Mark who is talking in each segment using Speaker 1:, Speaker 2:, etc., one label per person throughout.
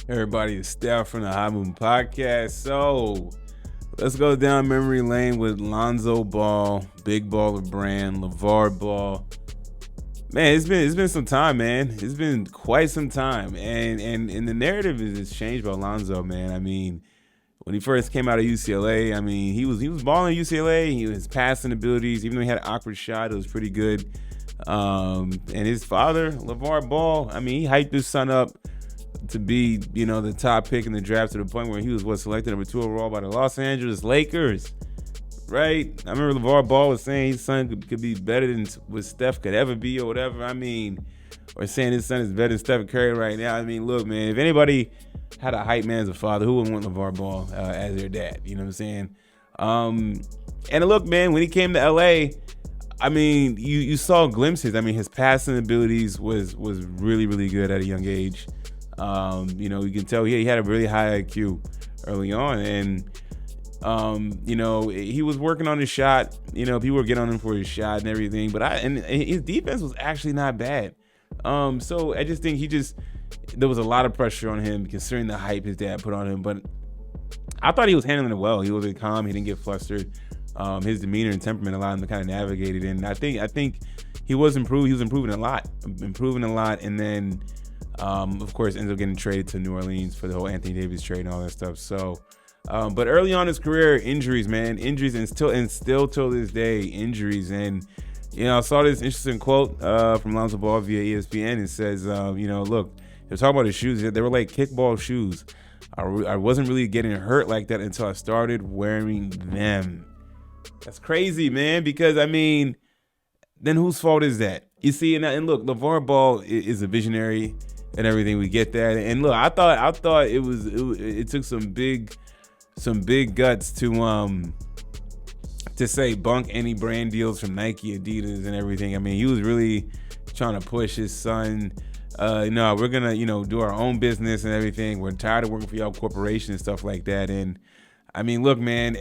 Speaker 1: Everybody, it's Steph from the High Moon Podcast. So let's go down memory lane with Lonzo Ball, Big Baller Brand, LeVar Ball. Man, it's been some time, man. It's been quite some time, and the narrative is changed about Lonzo, man. I mean, when he first came out of UCLA, I mean, he was balling at UCLA. His passing abilities, even though he had an awkward shot, it was pretty good. And his father, LeVar Ball, I mean, he hyped his son up to be, the top pick in the draft to the point where he was selected number 2 overall by the Los Angeles Lakers, right? I remember LeVar Ball was saying his son could be better than what Steph could ever be or whatever. I mean, or saying his son is better than Steph Curry right now. I mean, look, man, if anybody had a hype man as a father, who wouldn't want LeVar Ball as their dad? You know what I'm saying? And look, man, when he came to LA, I mean, you saw glimpses. I mean, his passing abilities was really, really good at a young age. You can tell he had a really high IQ early on, and he was working on his shot. People were getting on him for his shot and everything, but his defense was actually not bad. So I just think there was a lot of pressure on him considering the hype his dad put on him, but I thought he was handling it well. He was calm. He didn't get flustered. His demeanor and temperament allowed him to kind of navigate it, and I think he was improved. He was improving a lot, and then of course ends up getting traded to New Orleans for the whole Anthony Davis trade and all that stuff. So, but early on in his career, injuries, and still till this day, injuries. And I saw this interesting quote from Lonzo Ball via ESPN. It says, look, they're talking about his shoes. They were like kickball shoes. I wasn't really getting hurt like that until I started wearing them. That's crazy, man, because I mean, then whose fault is that? You see, and look, LeVar Ball is a visionary and everything. We get that. And look, I thought it took some big guts to say bunk any brand deals from Nike, Adidas, and everything. I mean, he was really trying to push his son. No, we're gonna do our own business and everything. We're tired of working for y'all corporation and stuff like that. And I mean, look, man,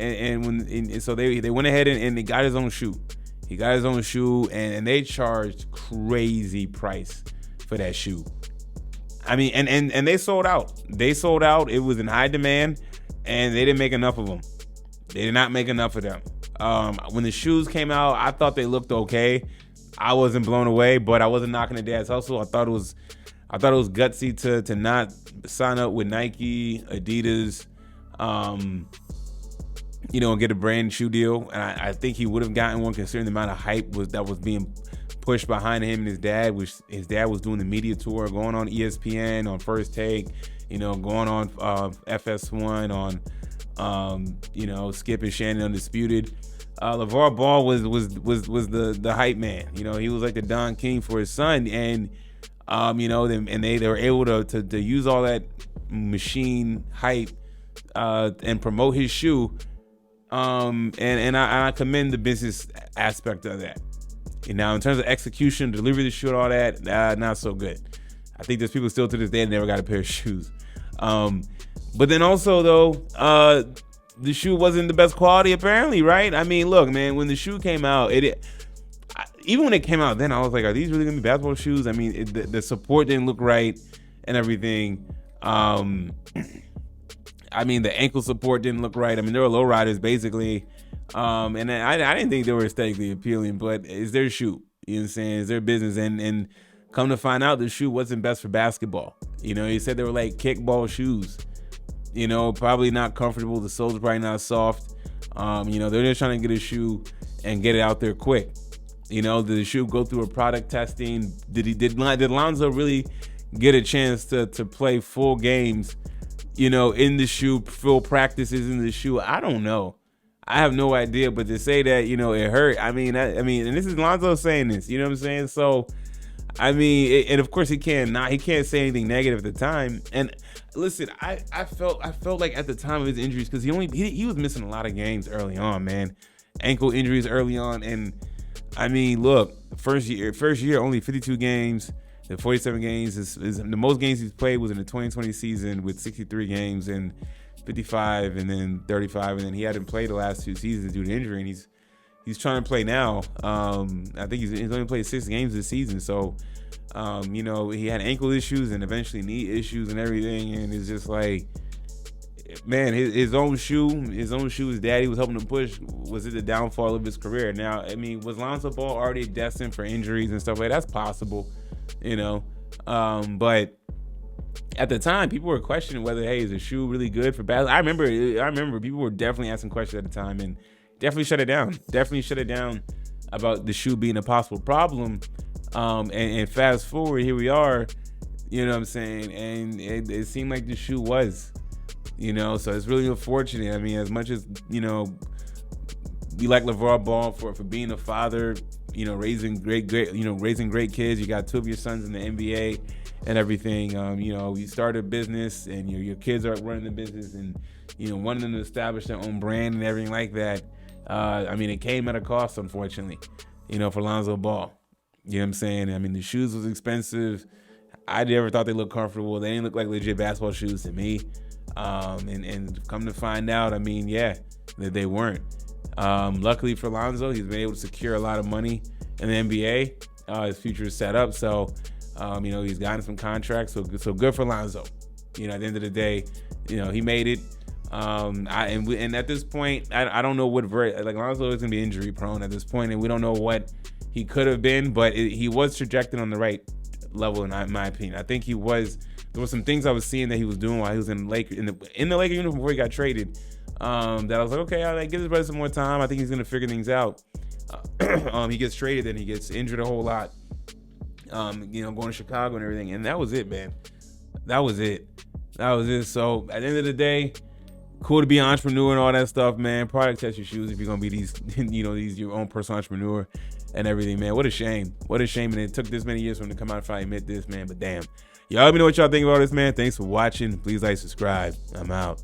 Speaker 1: so they went ahead and they got his own shoe. He got his own shoe, and they charged crazy price for that shoe. I mean, and they sold out. It was in high demand, and they didn't make enough of them. They did not make enough of them. When the shoes came out, I thought they looked okay. I wasn't blown away, but I wasn't knocking the dad's hustle. I thought it was gutsy to not sign up with Nike, Adidas, and get a brand shoe deal. And I think he would have gotten one considering the amount of hype that was being pushed behind him and his dad, which his dad was doing the media tour, going on ESPN, on First Take, going on FS1, on Skip and Shannon Undisputed. LeVar Ball was the hype man. He was like the Don King for his son, and they were able to use all that machine hype and promote his shoe. And I commend the business aspect of that. Now, in terms of execution, delivery of the shoe, and all that, not so good. I think there's people still to this day that never got a pair of shoes. But then also, though, the shoe wasn't the best quality, apparently, right? I mean, look, man, when the shoe came out, even when it came out then, I was like, are these really going to be basketball shoes? I mean, the support didn't look right and everything. I mean, the ankle support didn't look right. I mean, they were lowriders, basically. And I didn't think they were aesthetically appealing, but it's their shoe. You know what I'm saying? It's their business. And come to find out, the shoe wasn't best for basketball. He said they were like kickball shoes. Probably not comfortable. The soles are probably not soft. They're just trying to get a shoe and get it out there quick. Did the shoe go through a product testing? Did Lonzo really get a chance to play full games, in the shoe, full practices in the shoe? I don't know. I have no idea, but to say that, it hurt. I mean, and this is Lonzo saying this, you know what I'm saying? So, I mean, and of course he can't say anything negative at the time. And listen, I felt like at the time of his injuries, because he was missing a lot of games early on, man. Ankle injuries early on, and I mean, look, first year only 52 games. The 47 games is the most games he's played was in the 2020 season with 63 games and 55 and then 35, and then he hadn't played the last 2 seasons due to injury, and he's trying to play now. I think he's only played 6 games this season. So, you know, he had ankle issues and eventually knee issues and everything. And it's just like, man, his own shoe, his daddy was helping him push, was it the downfall of his career? Now, I mean, was Lonzo Ball already destined for injuries and stuff like that? That's possible, you know. But at the time, people were questioning whether, hey, is the shoe really good for basketball? I remember people were definitely asking questions at the time, and definitely shut it down. Definitely shut it down about the shoe being a possible problem. And fast forward, here we are, you know what I'm saying? And it seemed like the shoe was, you know, so it's really unfortunate. I mean, as much as, you know, we like LeVar Ball for being a father, you know, raising great kids. You got 2 of your sons in the NBA and everything. You know, you started a business and your kids are running the business, and, you know, wanting them to establish their own brand and everything like that. I mean, it came at a cost, unfortunately, you know, for Lonzo Ball. You know what I'm saying? I mean, the shoes was expensive. I never thought they looked comfortable. They didn't look like legit basketball shoes to me. And come to find out, I mean, yeah, that they weren't. Luckily for Lonzo, he's been able to secure a lot of money in the NBA. His future is set up. So, you know, he's gotten some contracts. So good for Lonzo. You know, at the end of the day, you know, he made it. And at this point, I don't know what Lonzo is gonna be injury prone at this point, and we don't know what he could have been, but he was trajected on the right level in my opinion. I think he was. There were some things I was seeing that he was doing while he was in the Laker uniform before he got traded. That I was like, okay, I'll give this brother some more time. I think he's gonna figure things out. He gets traded, then he gets injured a whole lot. You know, going to Chicago and everything, and that was it, man. That was it. So at the end of the day, cool to be an entrepreneur and all that stuff, man. Product test your shoes if you're gonna be these your own personal entrepreneur and everything, man. What a shame. And it took this many years for him to come out and finally admit this, man. But damn. Y'all let me know what y'all think about this, man. Thanks for watching. Please like, subscribe. I'm out.